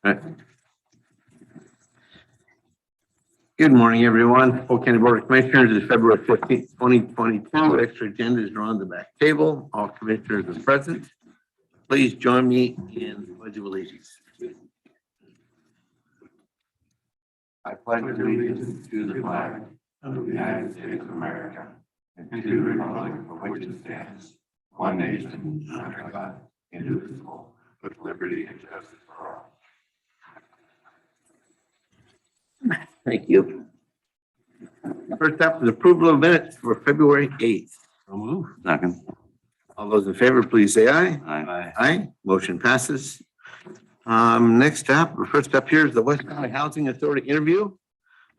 Right. Good morning, everyone. Polk County Board of Commissioners is February 15th, 2022. Extra agendas are on the back table. All commissioners are present. Please join me in the Pledge of Allegiance. I pledge allegiance to the flag of the United States of America and to the republic for which it stands, one nation, under God, indivisible, with liberty and justice for all. Thank you. First up is approval of minutes for February 8th. So move. Second. All those in favor, please say aye. Aye. Aye. Motion passes. Next up, or first up here is the West Valley Housing Authority interview.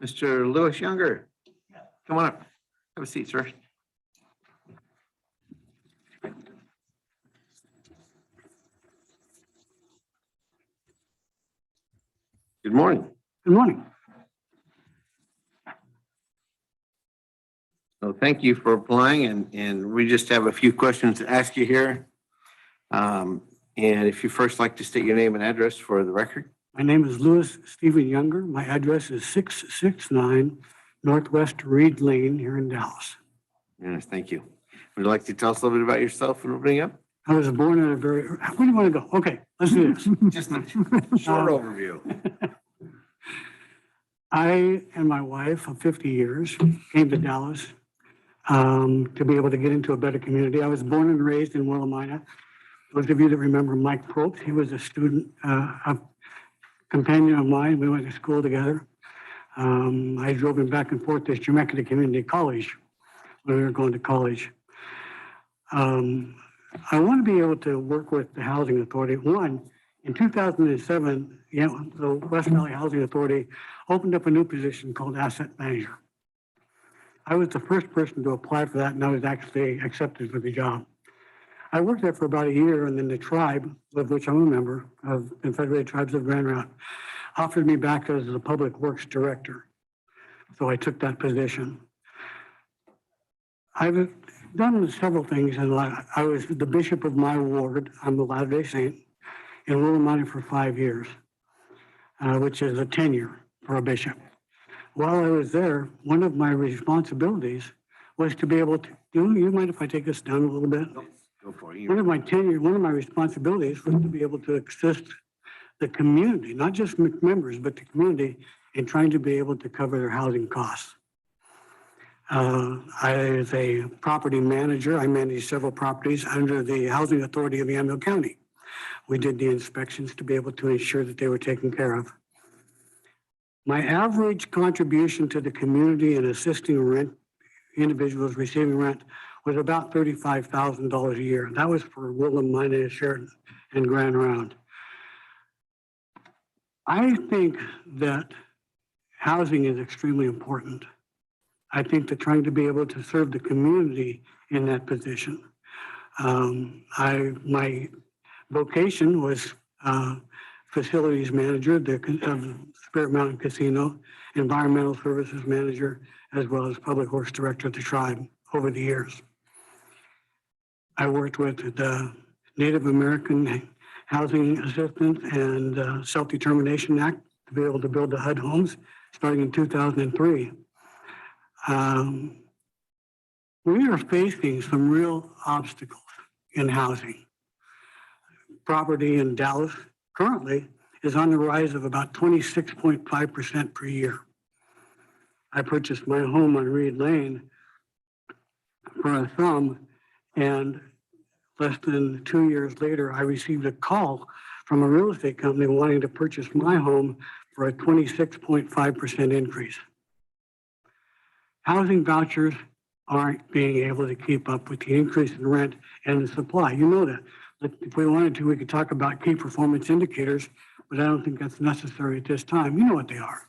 Mr. Lewis Younger, come on up. Have a seat, sir. Good morning. Good morning. So thank you for applying, and we just have a few questions to ask you here. And if you first like to state your name and address for the record. My name is Lewis Stephen Younger. My address is 669 Northwest Reed Lane here in Dallas. Yes, thank you. Would you like to tell us a little bit about yourself and opening up? I was born in a very, where do you want to go? Okay, let's do this. Just a short overview. I and my wife of 50 years came to Dallas to be able to get into a better community. I was born and raised in Willamina. Those of you that remember Mike Polk, he was a student, a companion of mine. We went to school together. I drove him back and forth to Jamaica Community College when we were going to college. I want to be able to work with the Housing Authority. One, in 2007, the West Valley Housing Authority opened up a new position called Asset Manager. I was the first person to apply for that, and I was actually accepted for the job. I worked there for about a year, and then the tribe, of which I'm a member of the Confederated Tribes of Grand Route, offered me back as the Public Works Director. So I took that position. I've done several things, and I was the bishop of my ward. I'm a Latter-day Saint in Willamina for 5 years, which is a tenure for a bishop. While I was there, one of my responsibilities was to be able to, you mind if I take this down a little bit? Go for it. One of my responsibilities was to be able to assist the community, not just members, but the community in trying to be able to cover their housing costs. As a property manager, I managed several properties under the Housing Authority of Yamhill County. We did the inspections to be able to ensure that they were taken care of. My average contribution to the community in assisting individuals receiving rent was about $35,000 a year. That was for Willamina, Sheridan, and Grand Round. I think that housing is extremely important. I think that trying to be able to serve the community in that position. My vocation was facilities manager of Spirit Mountain Casino, environmental services manager, as well as public works director of the tribe over the years. I worked with the Native American Housing Assistance and Self-Determination Act to be able to build the HUD homes starting in 2003. We are facing some real obstacles in housing. Property in Dallas currently is on the rise of about 26.5% per year. I purchased my home on Reed Lane for a sum, and less than 2 years later, I received a call from a real estate company wanting to purchase my home for a 26.5% increase. Housing vouchers aren't being able to keep up with the increase in rent and the supply. You know that. If we wanted to, we could talk about key performance indicators, but I don't think that's necessary at this time. You know what they are,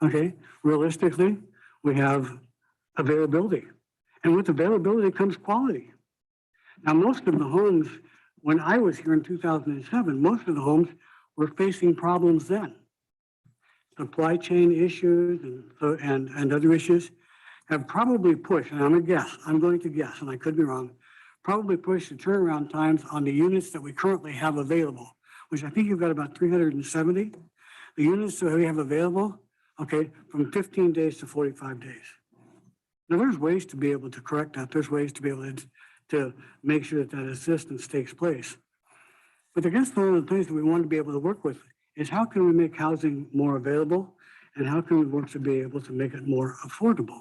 okay? Realistically, we have availability. And with availability comes quality. Now, most of the homes, when I was here in 2007, most of the homes were facing problems then. Supply chain issues and other issues have probably pushed, and I'm going to guess, and I could be wrong, probably pushed the turnaround times on the units that we currently have available, which I think you've got about 370. The units that we have available, okay, from 15 days to 45 days. Now, there's ways to be able to correct that. There's ways to be able to make sure that that assistance takes place. But I guess one of the things that we want to be able to work with is how can we make housing more available and how can we work to be able to make it more affordable?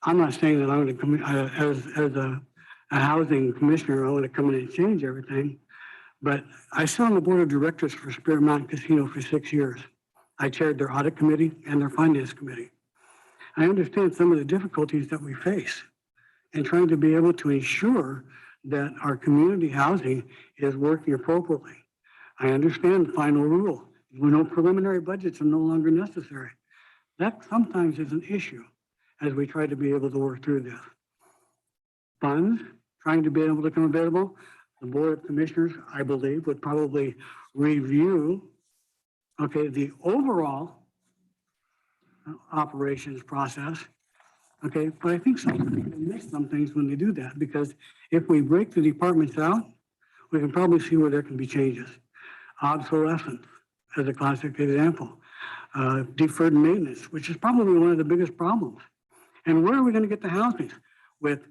I'm not saying that I'm going to come as a housing commissioner, I want to come in and change everything, but I sat on the board of directors for Spirit Mountain Casino for 6 years. I chaired their audit committee and their finance committee. I understand some of the difficulties that we face in trying to be able to ensure that our community housing is working appropriately. I understand the final rule. We know preliminary budgets are no longer necessary. That sometimes is an issue as we try to be able to work through this. Funds, trying to be able to come available. The Board of Commissioners, I believe, would probably review, okay, the overall operations process. Okay, but I think sometimes we miss some things when they do that, because if we break the departments out, we can probably see where there can be changes. Obsolescence as a classic example. Deferred maintenance, which is probably one of the biggest problems. And where are we going to get the housing? With,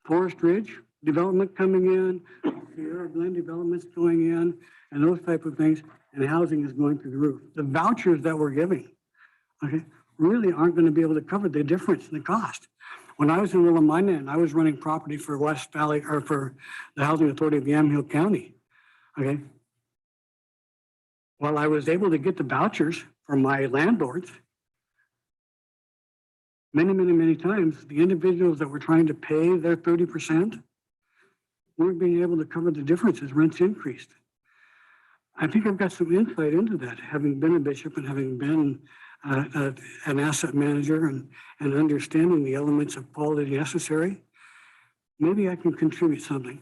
Forest Ridge development coming in, Sierra Glen developments going in, and those type of things, and housing is going through the roof. The vouchers that we're giving, okay, really aren't going to be able to cover the difference in the cost. When I was in Willamina and I was running property for West Valley, or for the Housing Authority of Yamhill County, okay, while I was able to get the vouchers from my landlords, many times, the individuals that were trying to pay their 30% weren't being able to cover the difference as rents increased. I think I've got some insight into that, having been a bishop and having been an asset manager and understanding the elements of quality necessary. Maybe I can contribute something.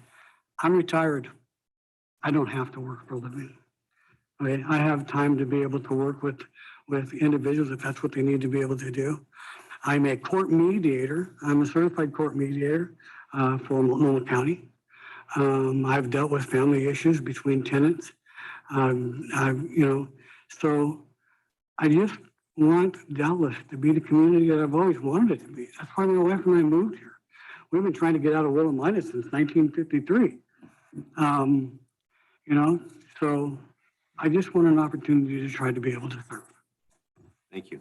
I'm retired. I don't have to work for a living. Okay? I have time to be able to work with individuals if that's what they need to be able to do. I'm a court mediator. I'm a certified court mediator for Multnomah County. I've dealt with family issues between tenants. So I just want Dallas to be the community that I've always wanted it to be. That's why my wife and I moved here. We've been trying to get out of Willamina since 1953. So I just want an opportunity to try to be able to serve. Thank you.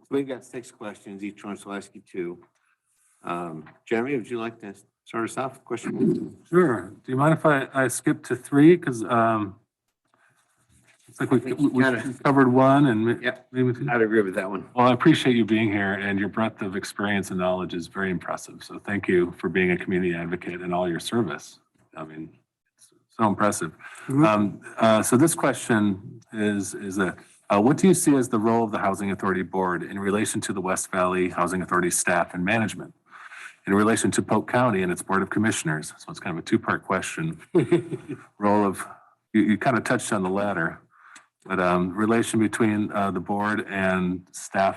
So we've got 6 questions, each one, so I'll ask you 2. Jeremy, would you like to start us off? Question? Sure. Do you mind if I skip to 3? Because it's like we covered 1 and Yep. maybe 2. I'd agree with that one. Well, I appreciate you being here, and your breadth of experience and knowledge is very impressive. So thank you for being a community advocate and all your service. I mean, it's so impressive. So this question is that what do you see as the role of the Housing Authority Board in relation to the West Valley Housing Authority staff and management, in relation to Polk County and its Board of Commissioners? So it's kind of a 2-part question. Role of, you kind of touched on the latter, but relation between the board and staff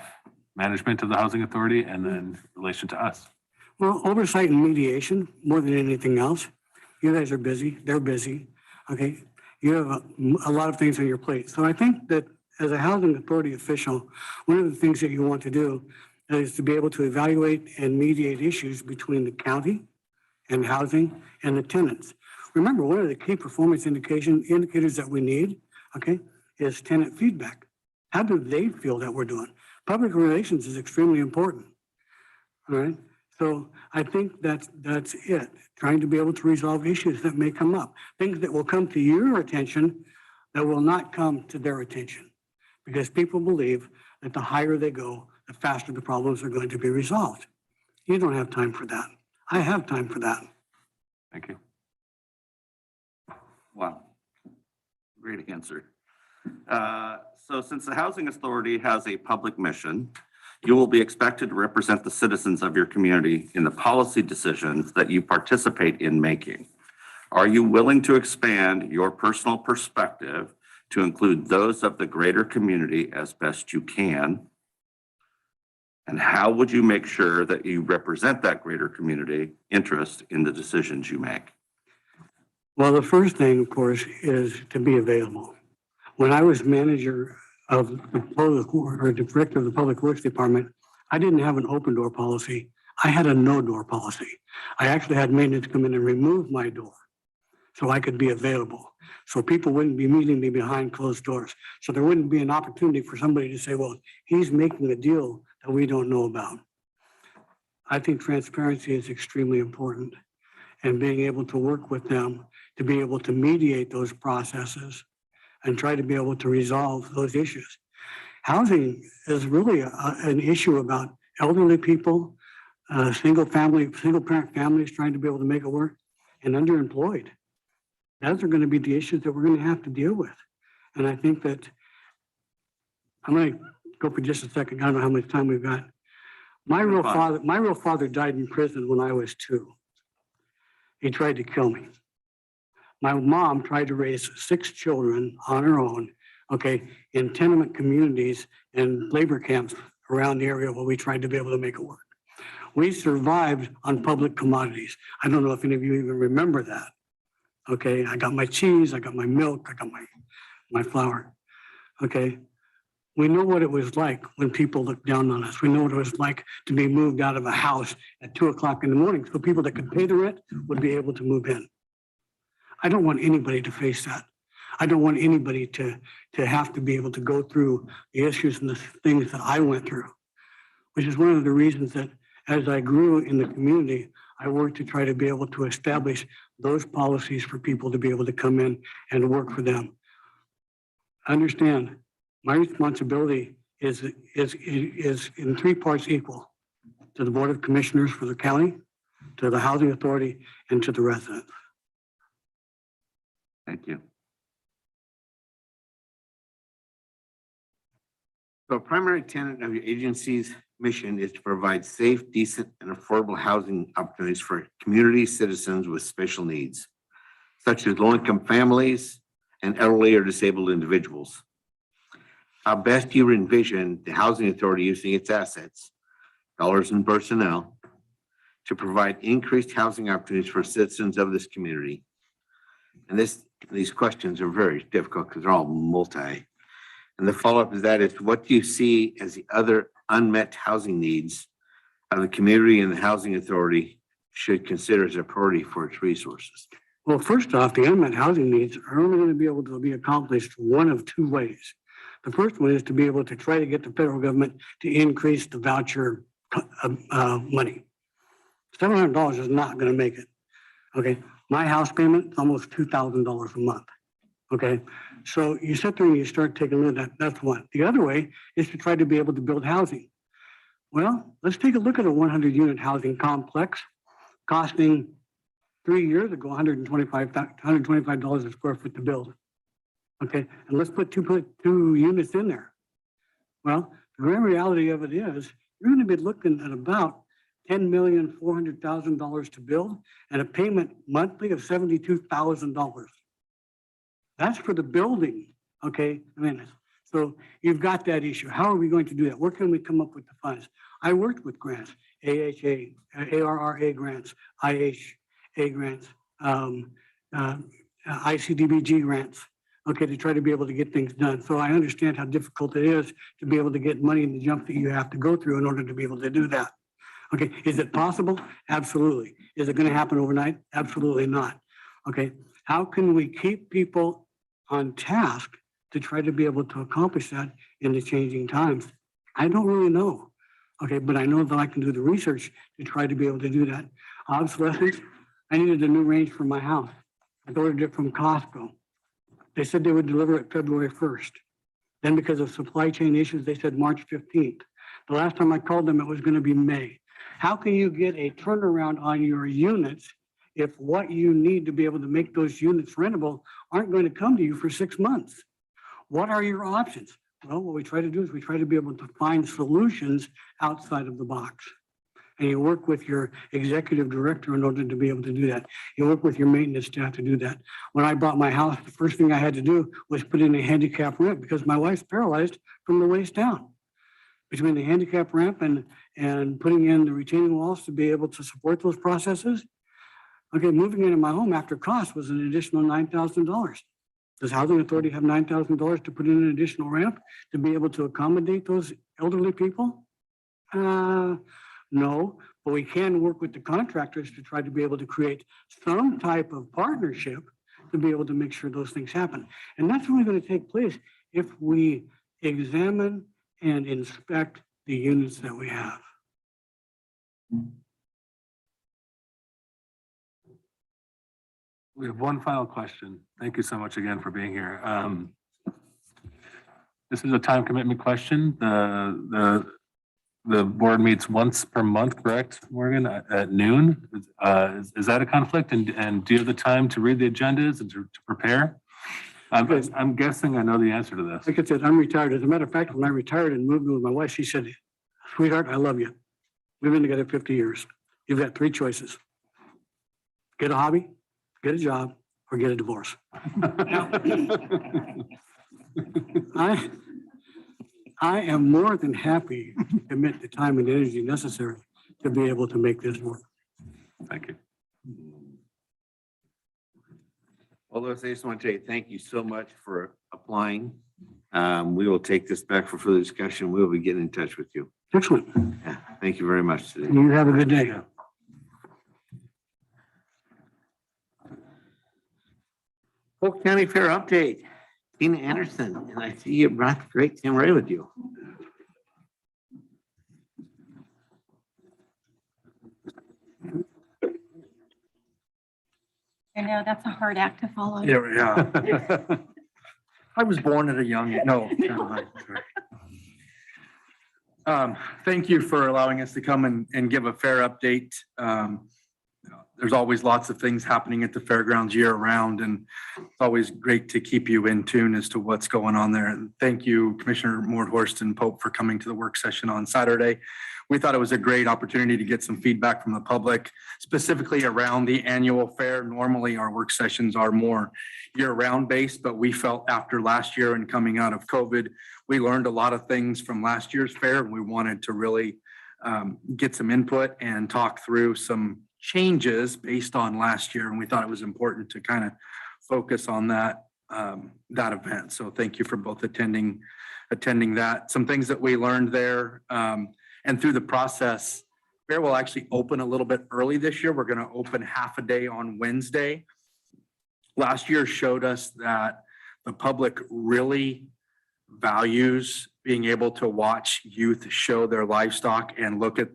management of the Housing Authority, and then relation to us. Well, oversight and mediation, more than anything else. You guys are busy, they're busy, okay? You have a lot of things on your plate. So I think that as a housing authority official, one of the things that you want to do is to be able to evaluate and mediate issues between the county and housing and the tenants. Remember, one of the key performance indicators that we need, okay, is tenant feedback. How do they feel that we're doing? Public relations is extremely important, all right? So I think that's it, trying to be able to resolve issues that may come up, things that will come to your attention that will not come to their attention, because people believe that the higher they go, the faster the problems are going to be resolved. You don't have time for that. I have time for that. Thank you. Wow, great answer. So since the Housing Authority has a public mission, you will be expected to represent the citizens of your community in the policy decisions that you participate in making. Are you willing to expand your personal perspective to include those of the greater community as best you can? And how would you make sure that you represent that greater community interest in the decisions you make? Well, the first thing, of course, is to be available. When I was manager of the public, or director of the Public Works Department, I didn't have an open door policy. I had a no door policy. I actually had maintenance come in and remove my door so I could be available. So people wouldn't be meeting me behind closed doors. So there wouldn't be an opportunity for somebody to say, well, he's making a deal that we don't know about. I think transparency is extremely important, and being able to work with them to be able to mediate those processes and try to be able to resolve those issues. Housing is really an issue about elderly people, single parent families trying to be able to make it work, and underemployed. Those are going to be the issues that we're going to have to deal with. And I think that I'm going to go for just a second. I don't know how much time we've got. My real father died in prison when I was 2. He tried to kill me. My mom tried to raise 6 children on her own, okay, in tenement communities and labor camps around the area where we tried to be able to make it work. We survived on public commodities. I don't know if any of you even remember that. Okay, I got my cheese, I got my milk, I got my flour. Okay, we know what it was like when people looked down on us. We know what it was like to be moved out of a house at 2 o'clock in the morning, so people that could pay the rent would be able to move in. I don't want anybody to face that. I don't want anybody to have to be able to go through the issues and the things that I went through, which is one of the reasons that as I grew in the community, I worked to try to be able to establish those policies for people to be able to come in and work for them. Understand, my responsibility is in 3 parts equal: to the Board of Commissioners for the county, to the Housing Authority, and to the residents. Thank you. So a primary tenet of your agency's mission is to provide safe, decent, and affordable housing opportunities for community citizens with special needs, such as low-income families and elderly or disabled individuals. How best do you envision the Housing Authority using its assets, dollars and personnel, to provide increased housing opportunities for citizens of this community? And these questions are very difficult because they're all multi. And the follow-up is what do you see as the other unmet housing needs of the community and the Housing Authority should consider as a priority for its resources? Well, first off, the unmet housing needs are only going to be able to be accomplished one of 2 ways. The first one is to be able to try to get the federal government to increase the voucher money. $700 is not going to make it. Okay, my house payment is almost $2,000 a month. Okay, so you sit there and you start taking a look at that. That's one. The other way is to try to be able to build housing. Well, let's take a look at a 100-unit housing complex costing 3 years ago $125 a square foot to build. Okay, and let's put two units in there. Well, the grand reality of it is you're going to be looking at about $10,400,000 to build and a payment monthly of $72,000. That's for the building, okay? I mean, so you've got that issue. How are we going to do that? Where can we come up with the funds? I worked with grants, AHA, ARRA grants, IHA grants, ICDBG grants, okay, to try to be able to get things done. So I understand how difficult it is to be able to get money in the jump that you have to go through in order to be able to do that. Okay, is it possible? Absolutely. Is it going to happen overnight? Absolutely not. Okay, how can we keep people on task to try to be able to accomplish that in the changing times? I don't really know. Okay, but I know that I can do the research to try to be able to do that. Obsolescence, I needed a new range for my house. I ordered it from Costco. They said they would deliver it February 1st. Then because of supply chain issues, they said March 15th. The last time I called them, it was going to be May. How can you get a turnaround on your units if what you need to be able to make those units rentable aren't going to come to you for 6 months? What are your options? Well, what we try to do is we try to be able to find solutions outside of the box. And you work with your executive director in order to be able to do that. You work with your maintenance staff to do that. When I bought my house, the first thing I had to do was put in a handicap ramp because my wife's paralyzed from the waist down. Between the handicap ramp and putting in the retaining walls to be able to support those processes, Okay, moving into my home after cost was an additional $9,000. Does Housing Authority have $9,000 to put in an additional ramp to be able to accommodate those elderly people? No, but we can work with the contractors to try to be able to create some type of partnership to be able to make sure those things happen. And that's only going to take place if we examine and inspect the units that we have. We have one final question. Thank you so much again for being here. This is a time commitment question. The board meets once per month, correct, Morgan, at noon? Is that a conflict? And do you have the time to read the agendas and to prepare? I'm guessing I know the answer to this. Like I said, I'm retired. As a matter of fact, when I retired and moved in with my wife, she said, sweetheart, I love you. We've been together 50 years. You've got 3 choices. Get a hobby, get a job, or get a divorce. I am more than happy to commit the time and energy necessary to be able to make this work. Thank you. Well, Louis, I just want to tell you, thank you so much for applying. We will take this back for further discussion. We'll be getting in touch with you. Excellent. Yeah, thank you very much today. You have a good day. Polk County Fair update. Tina Anderson, and I see you brought the great Tim Ray with you. I know that's a hard act to follow. Yeah. I was born at a young, no. Never mind. Thank you for allowing us to come and give a fair update. There's always lots of things happening at the fairgrounds year round, and it's always great to keep you in tune as to what's going on there. And thank you, Commissioner Mordhorst and Pope, for coming to the work session on Saturday. We thought it was a great opportunity to get some feedback from the public, specifically around the annual fair. Normally, our work sessions are more year-round based, but we felt after last year and coming out of COVID, we learned a lot of things from last year's fair, and we wanted to really get some input and talk through some changes based on last year. And we thought it was important to kind of focus on that event. So thank you for both attending that. Some things that we learned there, and through the process, fair will actually open a little bit early this year. We're going to open half a day on Wednesday. Last year showed us that the public really values being able to watch youth show their livestock and look at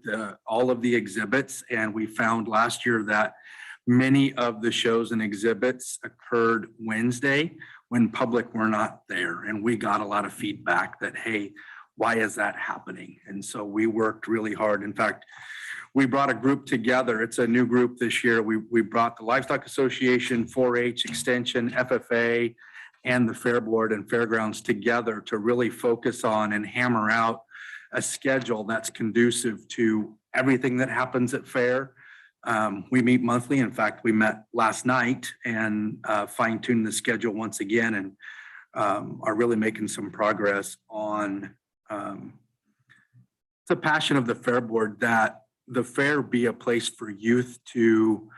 all of the exhibits. And we found last year that many of the shows and exhibits occurred Wednesday when public were not there. And we got a lot of feedback that, hey, why is that happening? And so we worked really hard. In fact, we brought a group together. It's a new group this year. We brought the Livestock Association, 4-H Extension, FFA, and the Fair Board and Fairgrounds together to really focus on and hammer out a schedule that's conducive to everything that happens at fair. We meet monthly. In fact, we met last night and fine-tuned the schedule once again, and are really making some progress on it's a passion of the Fair Board that the fair be a place for youth to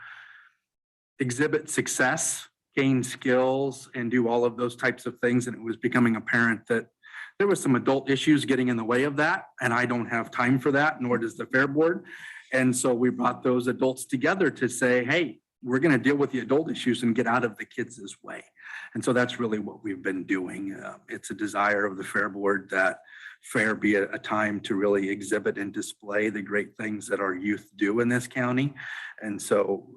exhibit success, gain skills, and do all of those types of things. And it was becoming apparent that there was some adult issues getting in the way of that. And I don't have time for that, nor does the Fair Board. And so we brought those adults together to say, hey, we're going to deal with the adult issues and get out of the kids' way. And so that's really what we've been doing. It's a desire of the Fair Board that fair be a time to really exhibit and display the great things that our youth do in this county. And so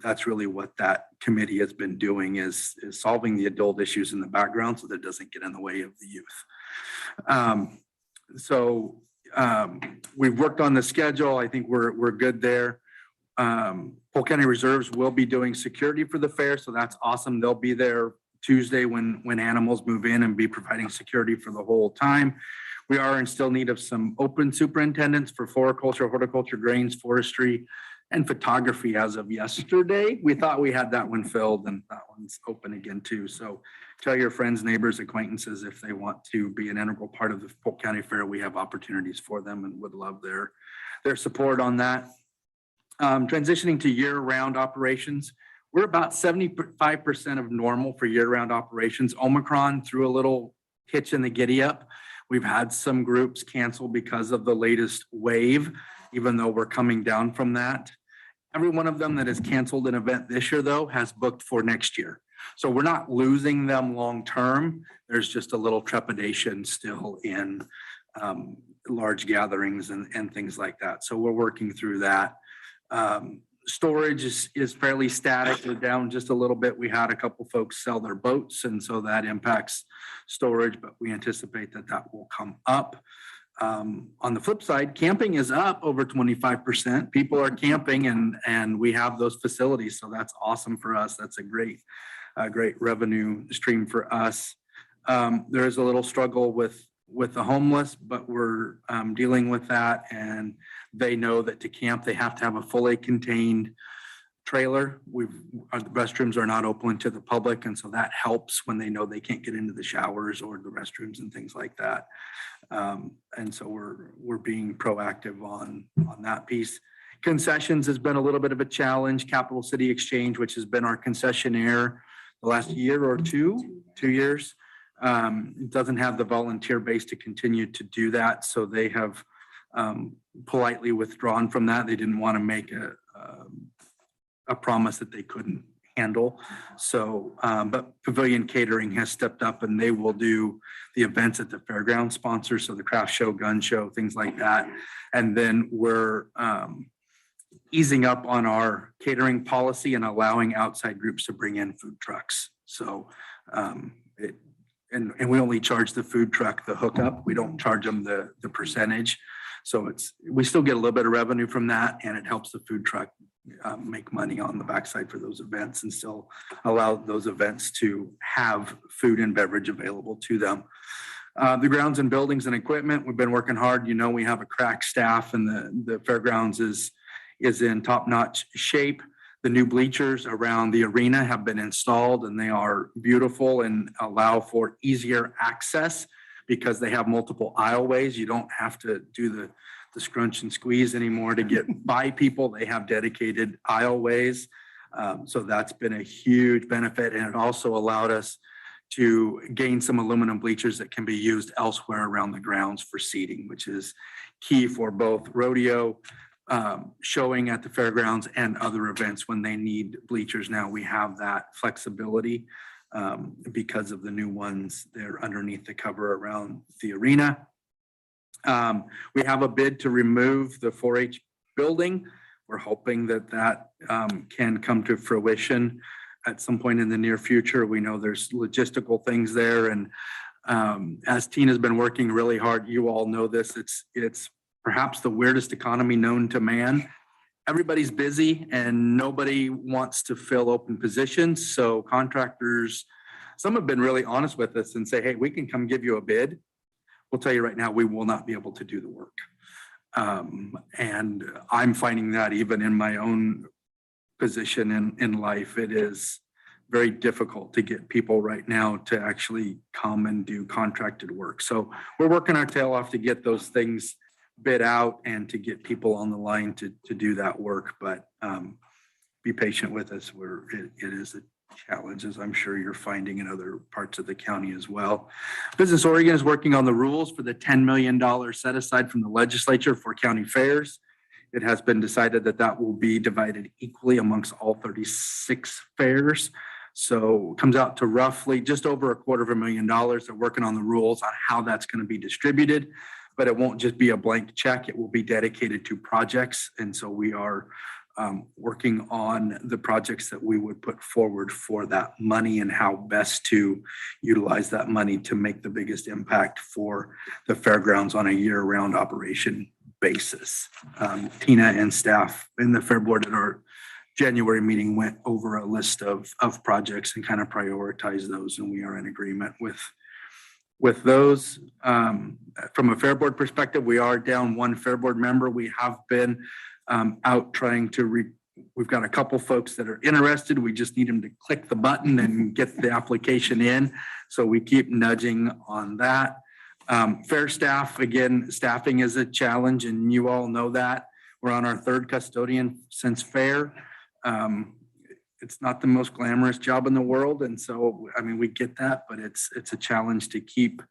that's really what that committee has been doing is solving the adult issues in the background so that it doesn't get in the way of the youth. We've worked on the schedule. I think we're good there. Polk County Reserves will be doing security for the fair, so that's awesome. They'll be there Tuesday when animals move in and be providing security for the whole time. We are in still need of some open superintendents for floriculture, horticulture, grains, forestry, and photography as of yesterday. We thought we had that one filled, and that one's open again too. So tell your friends, neighbors, acquaintances if they want to be an integral part of the Polk County Fair. We have opportunities for them and would love their support on that. Transitioning to year-round operations, we're about 75% of normal for year-round operations. Omicron threw a little hitch in the giddy up. We've had some groups cancel because of the latest wave, even though we're coming down from that. Every one of them that has canceled an event this year, though, has booked for next year. So we're not losing them long-term. There's just a little trepidation still in large gatherings and things like that. So we're working through that. Storage is fairly static. We're down just a little bit. We had a couple folks sell their boats, and so that impacts storage, but we anticipate that that will come up. On the flip side, camping is up over 25%. People are camping and we have those facilities. So that's awesome for us. That's a great revenue stream for us. There is a little struggle with the homeless, but we're dealing with that, and they know that to camp, they have to have a fully contained trailer. The restrooms are not open to the public, and so that helps when they know they can't get into the showers or the restrooms and things like that. And so we're being proactive on that piece. Concessions has been a little bit of a challenge. Capital City Exchange, which has been our concessionaire the last year or 2 years, doesn't have the volunteer base to continue to do that. So they have politely withdrawn from that. They didn't want to make a promise that they couldn't handle. So, but Pavilion Catering has stepped up and they will do the events at the fairground sponsors. So the craft show, gun show, things like that. And then we're easing up on our catering policy and allowing outside groups to bring in food trucks. So, and we only charge the food truck the hookup. We don't charge them the percentage. So we still get a little bit of revenue from that, and it helps the food truck make money on the backside for those events and still allow those events to have food and beverage available to them. The grounds and buildings and equipment, we've been working hard. You know, we have a crack staff, and the fairgrounds is in top-notch shape. The new bleachers around the arena have been installed, and they are beautiful and allow for easier access because they have multiple aisleways. You don't have to do the scrunch and squeeze anymore to get by people. They have dedicated aisleways. So that's been a huge benefit. And it also allowed us to gain some aluminum bleachers that can be used elsewhere around the grounds for seating, which is key for both rodeo, showing at the fairgrounds and other events when they need bleachers. Now we have that flexibility because of the new ones. They're underneath the cover around the arena. We have a bid to remove the 4-H building. We're hoping that can come to fruition at some point in the near future. We know there's logistical things there. And as Tina's been working really hard, you all know this, it's perhaps the weirdest economy known to man. Everybody's busy and nobody wants to fill open positions. So contractors, some have been really honest with us and say, hey, we can come give you a bid. We'll tell you right now, we will not be able to do the work. And I'm finding that even in my own position in life, it is very difficult to get people right now to actually come and do contracted work. So we're working our tail off to get those things bid out and to get people on the line to do that work. But be patient with us. It is a challenge, as I'm sure you're finding in other parts of the county as well. Business Oregon is working on the rules for the $10 million set aside from the legislature for county fairs. It has been decided that will be divided equally amongst all 36 fairs. So it comes out to roughly just over $250,000. They're working on the rules on how that's going to be distributed, but it won't just be a blank check. It will be dedicated to projects. And so we are working on the projects that we would put forward for that money and how best to utilize that money to make the biggest impact for the fairgrounds on a year-round operation basis. Tina and staff in the Fair Board at our January meeting went over a list of projects and kind of prioritized those, and we are in agreement with those. From a Fair Board perspective, we are down one Fair Board member. We have been out trying to we've got a couple folks that are interested. We just need them to click the button and get the application in. So we keep nudging on that. Fair staff, again, staffing is a challenge, and you all know that. We're on our third custodian since fair. It's not the most glamorous job in the world. And so, I mean, we get that, but it's a challenge to keep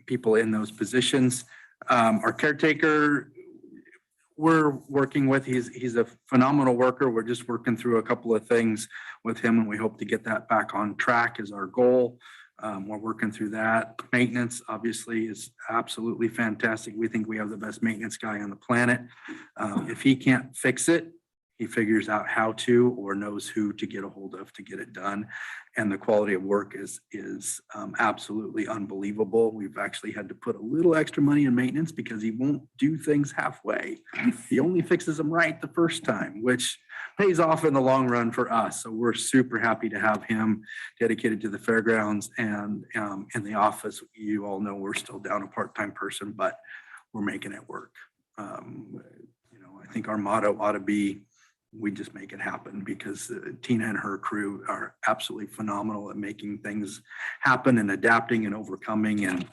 people in those positions. Our caretaker, we're working with, he's a phenomenal worker. We're just working through a couple of things with him, and we hope to get that back on track is our goal. We're working through that. Maintenance obviously is absolutely fantastic. We think we have the best maintenance guy on the planet. If he can't fix it, he figures out how to, or knows who to get a hold of to get it done. And the quality of work is absolutely unbelievable. We've actually had to put a little extra money in maintenance because he won't do things halfway. He only fixes them right the first time, which pays off in the long run for us. So we're super happy to have him dedicated to the fairgrounds, and in the office. You all know we're still down a part-time person, but we're making it work. I think our motto ought to be, we just make it happen, because Tina and her crew are absolutely phenomenal at making things happen and adapting and overcoming and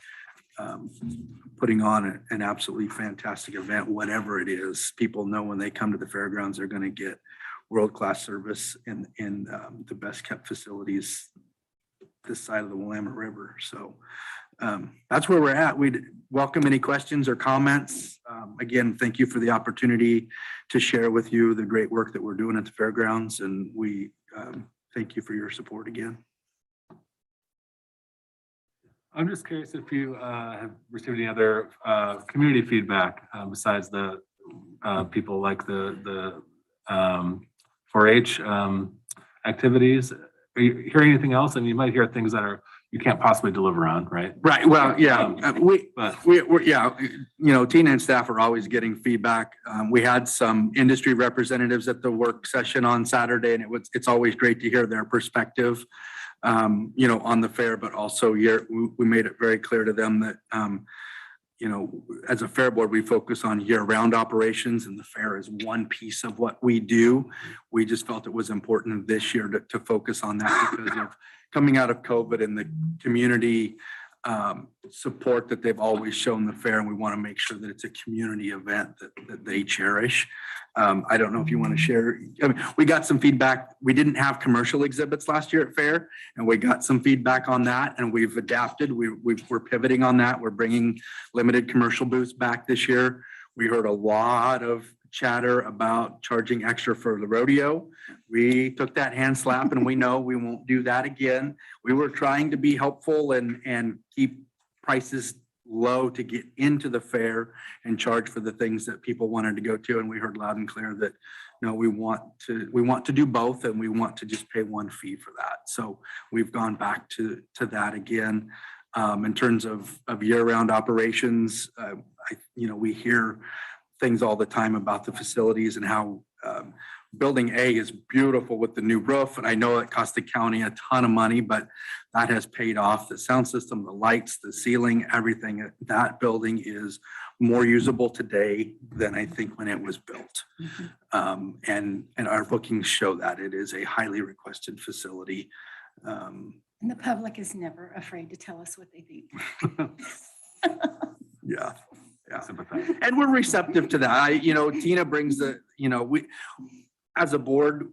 putting on an absolutely fantastic event, whatever it is. People know when they come to the fairgrounds, they're going to get world-class service in the best kept facilities this side of the Willamette River. So that's where we're at. We'd welcome any questions or comments. Again, thank you for the opportunity to share with you the great work that we're doing at the fairgrounds, and we thank you for your support again. I'm just curious if you have received any other community feedback besides the people like the 4-H activities. Are you hearing anything else? And you might hear things that you can't possibly deliver on, right? Right. Well, yeah, Tina and staff are always getting feedback. We had some industry representatives at the work session on Saturday, and it's always great to hear their perspective, on the fair, but also we made it very clear to them that, as a fair board, we focus on year-round operations, and the fair is one piece of what we do. We just felt it was important this year to focus on that because of coming out of COVID and the community support that they've always shown the fair, and we want to make sure that it's a community event that they cherish. I don't know if you want to share. I mean, we got some feedback. We didn't have commercial exhibits last year at fair, and we got some feedback on that, and we've adapted. We're pivoting on that. We're bringing limited commercial booths back this year. We heard a lot of chatter about charging extra for the rodeo. We took that hand slap, and we know we won't do that again. We were trying to be helpful and keep prices low to get into the fair and charge for the things that people wanted to go to. And we heard loud and clear that, no, we want to do both, and we want to just pay one fee for that. So we've gone back to that again. In terms of year-round operations, we hear things all the time about the facilities and how Building A is beautiful with the new roof. And I know it cost the county a ton of money, but that has paid off. The sound system, the lights, the ceiling, everything. That building is more usable today than I think when it was built. And our bookings show that it is a highly requested facility. And the public is never afraid to tell us what they think. Yeah. And we're receptive to that. Tina brings we, as a board,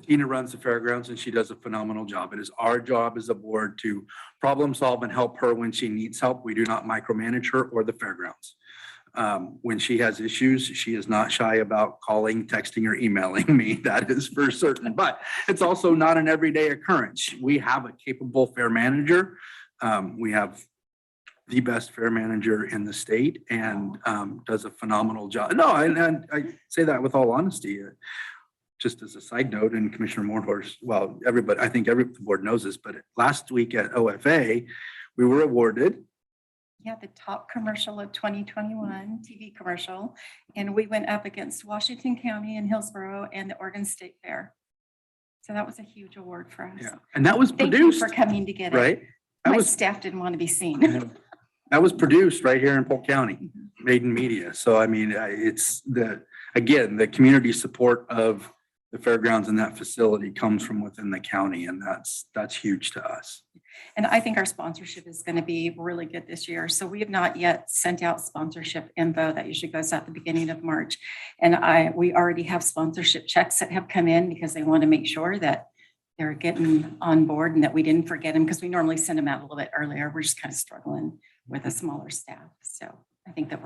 Tina runs the fairgrounds and she does a phenomenal job. It is our job as a board to problem solve and help her when she needs help. We do not micromanage her or the fairgrounds. When she has issues, she is not shy about calling, texting, or emailing me. That is for certain, but it's also not an everyday occurrence. We have a capable fair manager. We have the best fair manager in the state and does a phenomenal job. No, and I say that with all honesty. Just as a side note, and Commissioner Moorhorse, well, everybody, I think every board knows this, but last week at OFA, we were awarded. Yeah, the top commercial of 2021, TV commercial. And we went up against Washington County and Hillsborough and the Oregon State Fair. So that was a huge award for us. Yeah, and that was Thank produced. you for coming to get it. Right? My staff didn't want to be seen. That was produced right here in Polk County, Made in Media. So, I mean, it's the community support of the fairgrounds and that facility comes from within the county, and that's huge to us. And I think our sponsorship is going to be really good this year. So we have not yet sent out sponsorship info. That usually goes out the beginning of March. And we already have sponsorship checks that have come in because they want to make sure that they're getting on board and that we didn't forget them, because we normally send them out a little bit earlier. We're just kind of struggling with a smaller staff. So I think that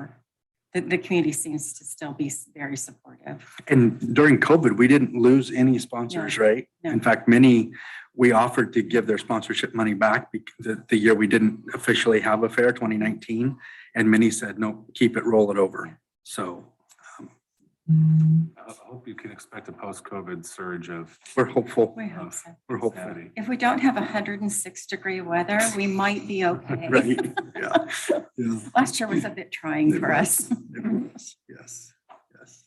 the community seems to still be very supportive. And during COVID, we didn't lose any sponsors, right? No. In fact, we offered to give their sponsorship money back because the year we didn't officially have a fair, 2019, and many said, no, keep it, roll it over. So I hope you can expect a post-COVID surge of we're hopeful. We hope so. We're hopeful. insanity. If we don't have 106-degree weather, we might be okay. Right, yeah. Yeah. Last year was a bit trying for us. Yes, yes.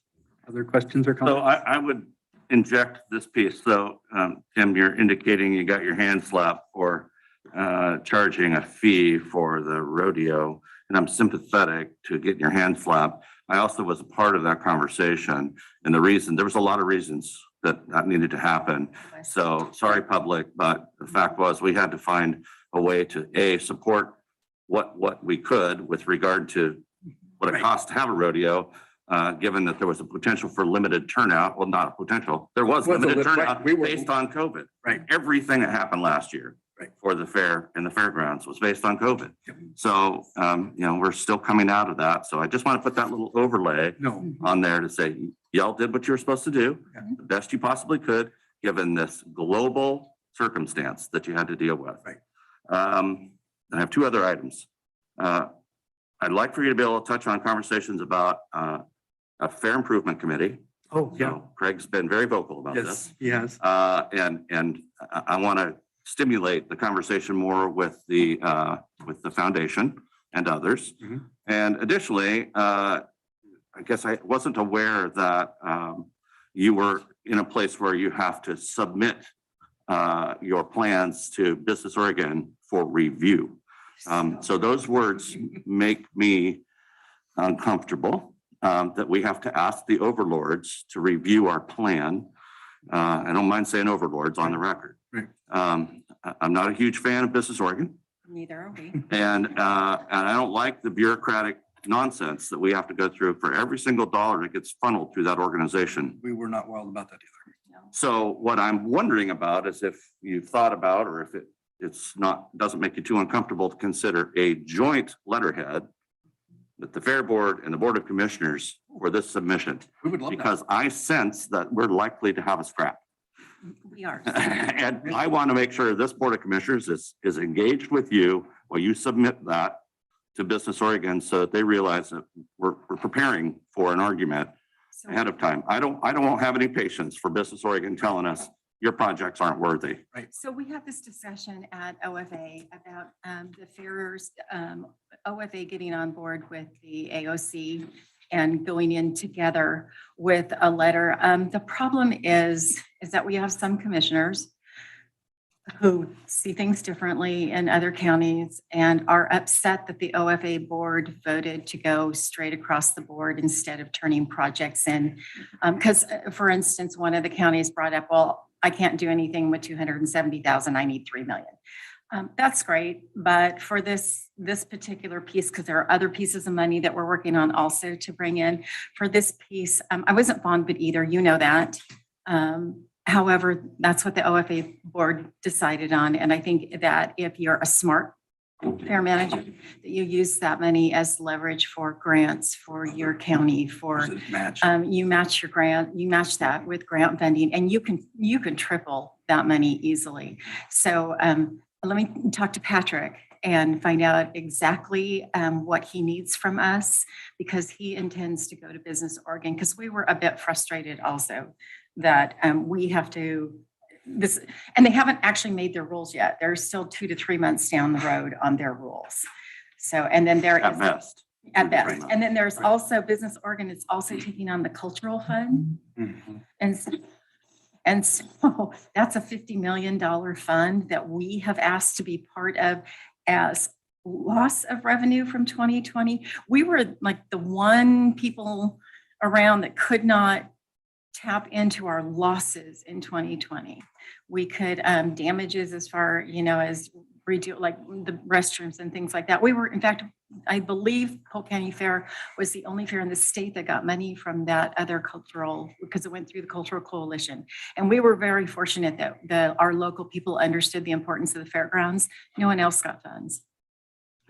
Other questions or So comments? I would inject this piece. So, Tim, you're indicating you got your hand slapped for charging a fee for the rodeo, and I'm sympathetic to getting your hand slapped. I also was a part of that conversation, and there was a lot of reasons that needed to happen. So sorry, public, but the fact was we had to find a way to support what we could with regard to what it Right. costs to have a rodeo, given that there was a potential for limited turnout. Well, not a potential, there was Was a limited lit- right, turnout we were- based on COVID. Right. Everything that happened last year Right. for the fair and the fairgrounds was based on COVID. Yep. So, we're still coming out of that. So I just want to put that little overlay No, on there to say, y'all did what you were supposed to do, Yeah. the best you possibly could, given this global circumstance that you had to deal with. Right. I have two other items. I'd like for you to be able to touch on conversations about a fair improvement committee. oh, yeah, So Craig's been very vocal about this. yes, yes. And I want to stimulate the conversation more with the foundation and others. Mhm. And additionally, I guess I wasn't aware that you were in a place where you have to submit your plans to Business Oregon for review. So those words make me uncomfortable, that we have to ask the overlords to review our plan. I don't mind saying overlords on the record. Right. I'm not a huge fan of Business Oregon, Neither are we. and I don't like the bureaucratic nonsense that we have to go through for every single dollar that gets funneled through that organization. We were not wild about that either. So what I'm wondering about is if you've thought about, or if doesn't make you too uncomfortable to consider a joint letterhead with the Fair Board and the Board of Commissioners for this submission, We would love that. because I sense that we're likely to have a scrap. We are. And I want to make sure this Board of Commissioners is engaged with you while you submit that to Business Oregon, so that they realize that we're preparing for an argument So ahead of time. I don't have any patience for Business Oregon telling us your projects aren't worthy. So we had this discussion at OFA about the farriers, OFA getting on board with the AOC and going in together with a letter. The problem is that we have some commissioners who see things differently in other counties and are upset that the OFA board voted to go straight across the board instead of turning projects in. Because, for instance, one of the counties brought up, well, I can't do anything with 270,000, I need 3 million. That's great, but for this particular piece, because there are other pieces of money that we're working on also to bring in, for this piece, I wasn't fond of it either, you know that. However, that's what the OFA board decided on, and I think that if you're a smart fair manager, that you use that money as leverage for grants for your county, for Does it match? you match your grant, you match that with grant funding, and you can triple that money easily. So let me talk to Patrick and find out exactly what he needs from us, because he intends to go to Business Oregon, because we were a bit frustrated also that we have to this, and they haven't actually made their rules yet. They're still 2 to 3 months down the road on their rules. So, and then there At is. best. At best. Right. And then there's also Business Oregon is also taking on the cultural fund. Mhm. And so that's a $50 million fund that we have asked to be part of as loss of revenue from 2020. We were like the one people around that could not tap into our losses in 2020. We could, damages as far, as redo, like the restrooms and things like that. We were, in fact, I believe Polk County Fair was the only fair in the state that got money from that other cultural, because it went through the Cultural Coalition. And we were very fortunate that our local people understood the importance of the fairgrounds. No one else got funds.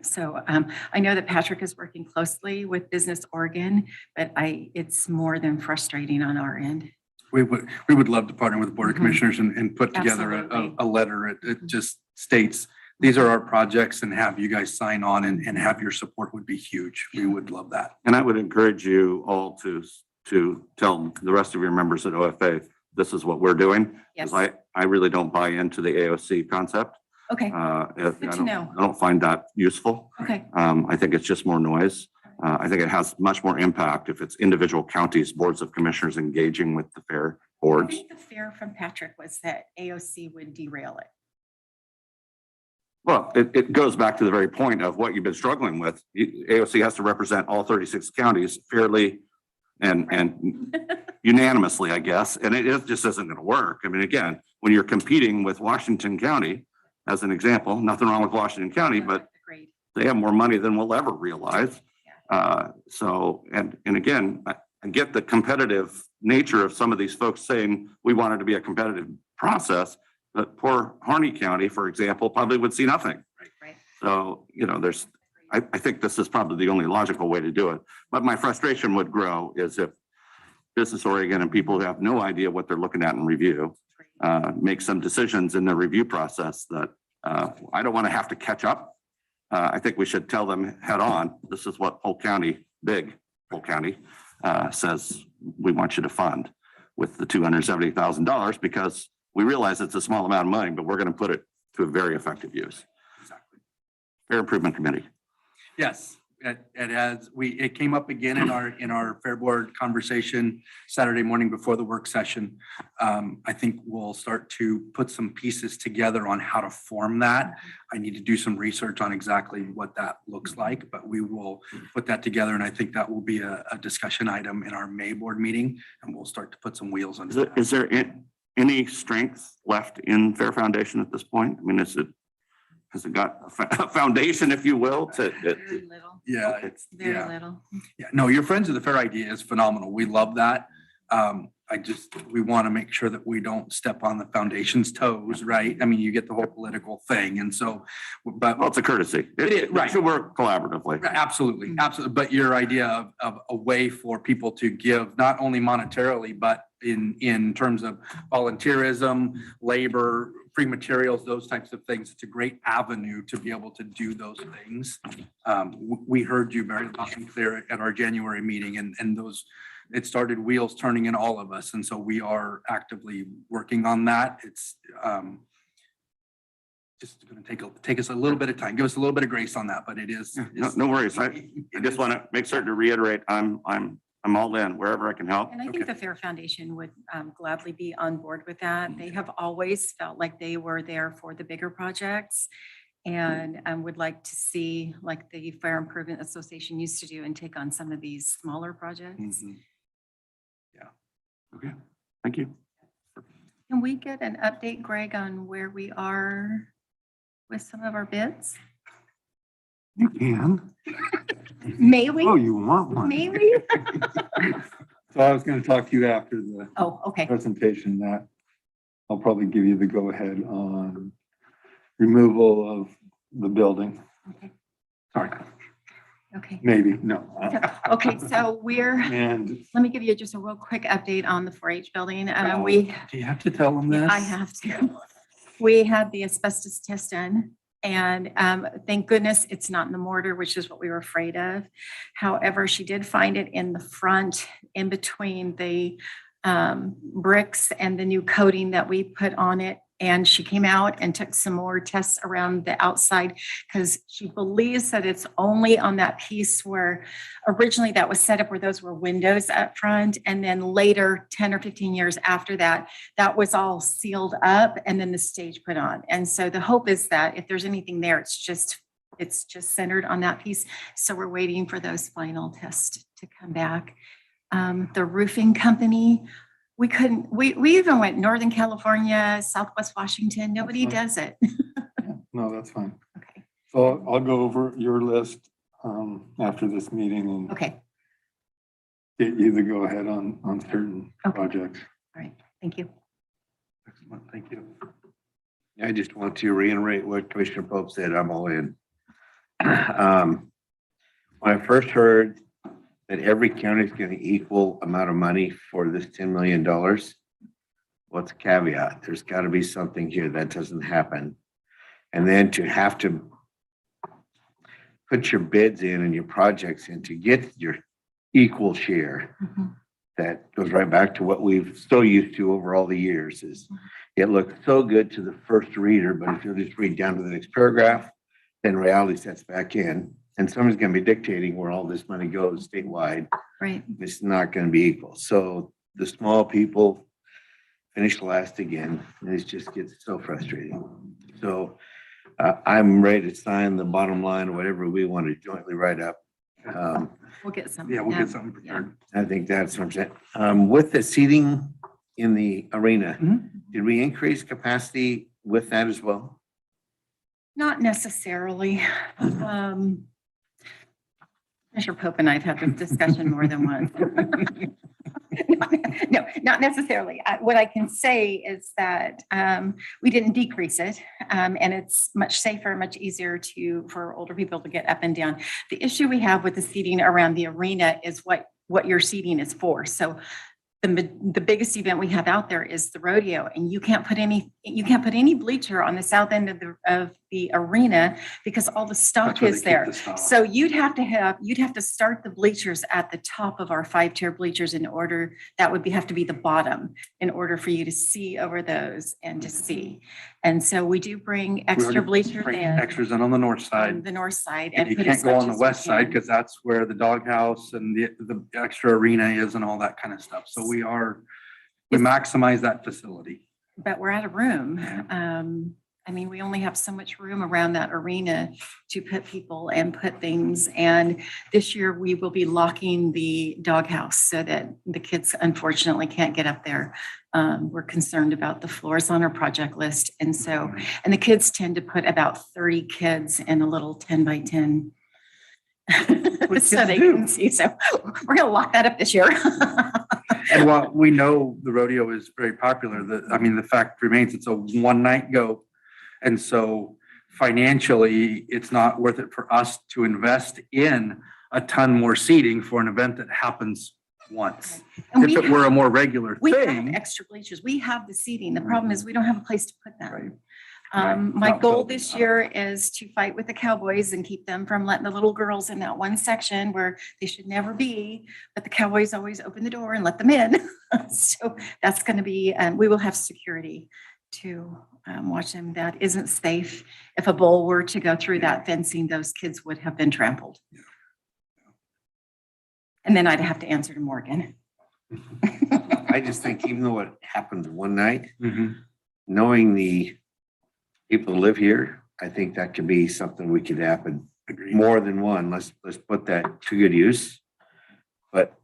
So I know that Patrick is working closely with Business Oregon, but it's more than frustrating on our end. We would love to partner with the Board of Commissioners and put together Absolutely. a letter. It just states, these are our projects, and have you guys sign on and have your support would be huge. We would love that. And I would encourage you all to tell the rest of your members at OFA, this is what we're doing. Yes. Because I really don't buy into the AOC concept. Okay. Good to know. I don't find that useful. Okay. I think it's just more noise. I think it has much more impact if it's individual counties, boards of commissioners engaging with the fair I boards. think the fear from Patrick was that AOC would derail it. Well, it goes back to the very point of what you've been struggling with. AOC has to represent all 36 counties fairly and unanimously, I guess. And it just isn't going to work. I mean, again, when you're competing with Washington County, as an example, nothing wrong with Washington County, but Agreed. they have more money than we'll ever realize. So, and again, I get the competitive nature of some of these folks saying we want it to be a competitive process, but poor Harney County, for example, probably would see nothing. Right. So, I think this is probably the only logical way to do it. But my frustration would grow is if Business Oregon and people who have no idea what they're looking at in review make some decisions in the review process that I don't want to have to catch up. I think we should tell them head on, this is what Polk County, big Polk County, says we want you to fund with the $270,000 because we realize it's a small amount of money, but we're going to put it to a very effective use. Exactly. Fair Improvement Committee. Yes, it came up again in our Fair Board conversation Saturday morning before the work session. I think we'll start to put some pieces together on how to form that. I need to do some research on exactly what that looks like, but we will put that together, and I think that will be a discussion item in our May board meeting, and we'll start to put some wheels on it. Is there any strength left in Fair Foundation at this point? I mean, has it got a foundation, if you will, Very little. Yeah, Very little. Yeah, no, your Friends of the Fair idea is phenomenal. We love that. We want to make sure that we don't step on the foundation's toes, right? I mean, you get the whole political thing, and so, but. Well, it's a courtesy. It Right. should work collaboratively. Absolutely, absolutely. But your idea of a way for people to give, not only monetarily, but in terms of volunteerism, labor, free materials, those types of things, it's a great avenue to be able to do those things. We heard you very loud and clear at our January meeting, and those, it started wheels turning in all of us. And so we are actively working on that. It's just going to take us a little bit of time, give us a little bit of grace on that, but it is. No worries. I just want to make certain to reiterate, I'm all in wherever I can help. And I think the Fair Foundation would gladly be on board with that. They have always felt like they were there for the bigger projects and would like to see, like the Fair Improvement Association used to do, and take on some of these smaller projects. Mhm. Okay, thank you. Can we get an update, Greg, on where we are with some of our bids? You can. May we? Oh, you want one? May we? So I was going to talk to you after the Oh, okay. presentation that I'll probably give you the go-ahead on removal of the building. Okay. Sorry, Okay. maybe, no. Okay, so And let me give you just a real quick update on the 4-H building. Do you have to tell them this? I have to. We had the asbestos test done, and thank goodness it's not in the mortar, which is what we were afraid of. However, she did find it in the front, in between the bricks and the new coating that we put on it. And she came out and took some more tests around the outside because she believes that it's only on that piece where originally that was set up where those were windows up front. And then later, 10 or 15 years after that, that was all sealed up and then the stage put on. And so the hope is that if there's anything there, it's just centered on that piece. So we're waiting for those final tests to come back. The roofing company We couldn't, we even went Northern California, Southwest Washington. Nobody fine. does it. No, that's fine. Okay, So I'll go over your list after this meeting and okay, get you the go ahead on certain Okay. projects. all right, thank you. Excellent, thank you. I just want to reiterate what Commissioner Pope said. I'm all in. When I first heard that every county is getting equal amount of money for this $10 million, what's the caveat? There's got to be something here that doesn't happen. And then to have to put your bids in and your projects in to get your equal share, Mhm. that goes right back to what we've so used to over all the years is it looks so good to the first reader, but if you'll just read down to the next paragraph, then reality sets back in and someone's going to be dictating where all this money goes statewide. Right, It's not going to be equal. So the small people finish last again, and it just gets so frustrating. So I'm ready to sign the bottom line or whatever we want to jointly write up. we'll get something. Yeah, we'll done. get something prepared. I think that's what I'm saying. With the seating in the arena, Mhm. did we increase capacity with that as well? Not necessarily. Commissioner Pope and I have had this discussion more than once. No, not necessarily. What I can say is that we didn't decrease it, and it's much safer, much easier for older people to get up and down. The issue we have with the seating around the arena is what your seating is for. So the biggest event we have out there is the rodeo, and you can't put any bleacher on the south end of the arena because all the stock That's where they is keep there. the stock. So you'd have to start the bleachers at the top of our 5-tier bleachers in order, that would have to be the bottom in order for you to see over those and to see. And so we do bring extra bleachers Bring in extras in on the north on side. the north side. And you put can't as go much on the as we west side can. because that's where the doghouse and the extra arena is and all that kind of stuff. So we maximize that facility. But we're out of room. I mean, we only have so much room around that arena to put people and put things. And this year we will be locking the doghouse so that the kids unfortunately can't get up there. We're concerned about the floors on our project list. And so, and the kids tend to put about 30 kids in a little 10 by 10. What So kids they do. can see. So we're going to lock that up this year. And while we know the rodeo is very popular, the fact remains it's a one night go. And so financially, it's not worth it for us to invest in a ton more seating for an event that happens once. And If it were a more regular we have thing. extra bleachers. We have the seating. The problem is we don't have a place to put them. Right. My Not goal building this up. year is to fight with the Cowboys and keep them from letting the little girls in that one section where they should never be. But the Cowboys always open the door and let them in. So that's going to be, we will have security to watch them. That isn't safe. If a bull were to go through that fencing, those kids would have been trampled. And then I'd have to answer to Morgan. I just think even though it happens one night, Mhm. knowing the people who live here, I think that could be something we could happen Agreed. more than one. Let's put that to good use. But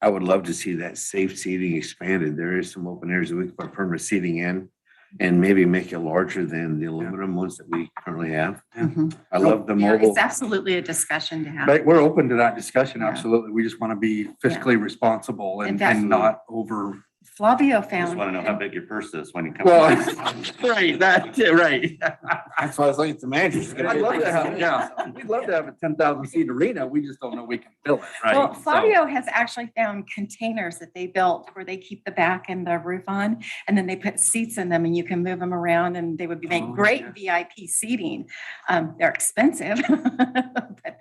I would love to see that safe seating expanded. There is some open areas that we could put permanent seating in and maybe make it larger than the aluminum ones that we currently have. Mhm. I love the Yeah, mobile. it's absolutely a discussion to have. But we're open to that discussion, Yeah. absolutely. We just want to be fiscally responsible And and that's- not over. Flavio Just found. want to know how big your purse is when you come. Well, right, right. That's why I was like, the manager's gonna I'd be. love to have, yeah, we'd love to have a 10,000 seat arena. We just don't know we can fill it, right? Well, So- Flavio has actually found containers that they built where they keep the back and the roof on, and then they put seats in them and you can move them around and they would make Oh, great yeah. VIP seating. They're expensive, but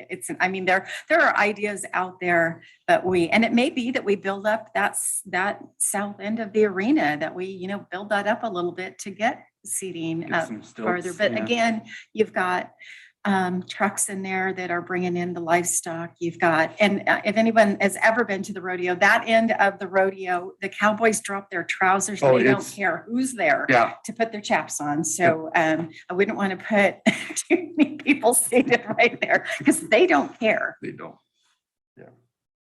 there are ideas out there that and it may be that we build up that south end of the arena, that we, build that up a little bit to get seating Get up some stilts, farther. But yeah. again, you've got trucks in there that are bringing in the livestock. You've got, and if anyone has ever been to the rodeo, that end of the rodeo, the Cowboys drop their trousers. Oh, They don't it's- care who's there Yeah, to put their chaps on. So I wouldn't want to put too many people seated right there because they don't care. they don't. Yeah.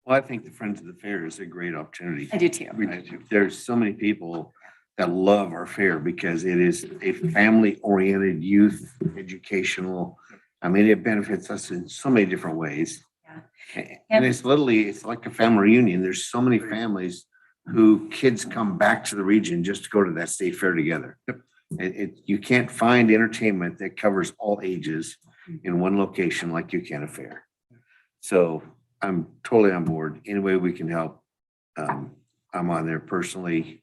Well, I think the Friends of the Fair is a great opportunity. I do too. There's so many people that love our fair because it is a family-oriented, youth, educational. I mean, it benefits us in so many different ways. Yeah. And it's literally, it's like a family reunion. There's so many families who kids come back to the region just to go to that state fair together. You can't find entertainment that covers all ages in one location like you can a fair. So I'm totally on board. Any way we can help, I'm on there personally.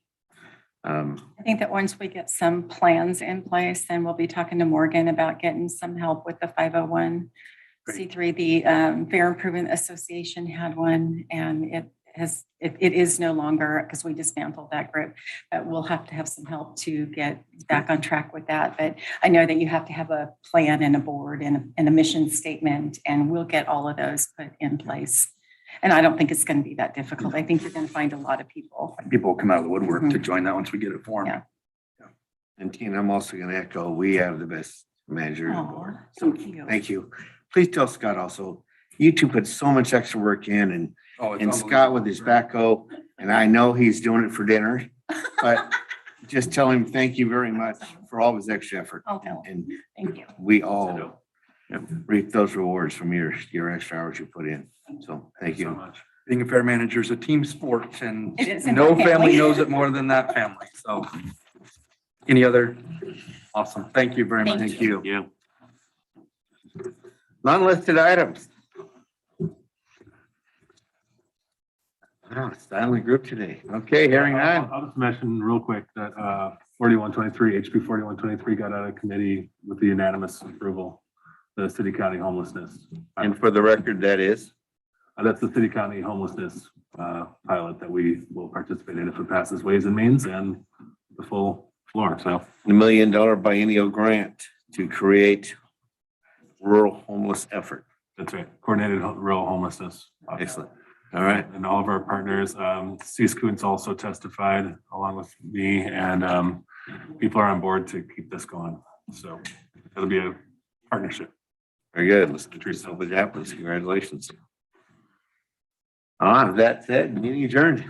I think that once we get some plans in place, then we'll be talking to Morgan about getting some help with the 501c3. The Fair Improvement Association had one, and it is no longer, because we dismantled that group, but we'll have to have some help to get back on track with that. But I know that you have to have a plan and a board and a mission statement, and we'll get all of those put in place. And I don't think it's going to be that difficult. I think you're going to find a lot of people. People will come out of the woodwork to join that once we get it formed. Yeah. And Tina, I'm also gonna echo, we have the best manager. on Aw, board. So thank you. Thank you. Please tell Scott also, you two put so much extra work in and Scott with his backhoe, and I know he's doing it for dinner, but just tell him thank you very much for all of his extra effort. I'll tell him. And Thank you. we all reap those rewards from your extra hours you put in. So thank so you. much. Being a fair manager is a team sport, and It is in no my family family. knows it more than that family. So any other? Awesome. Thank you very much. Thank Thank you. Non-listed items. Wow, silent group today. Okay, hearing none. I'll just mention real quick that 4123, HB 4123 got out of committee with the unanimous approval, the city county homelessness. And for the record, that is, That's the city county homelessness pilot that we will participate in if it passes Ways and Means and the full floor. So $1 million biennial grant to create rural homeless effort. that's right. Coordinated rural homelessness. Excellent. All right. And all of our partners, Cease Coons also testified along with me, and people are on board to keep this going. So it'll be a partnership. Very good. Let's get yourself with that, please. Congratulations. That said, meeting adjourned.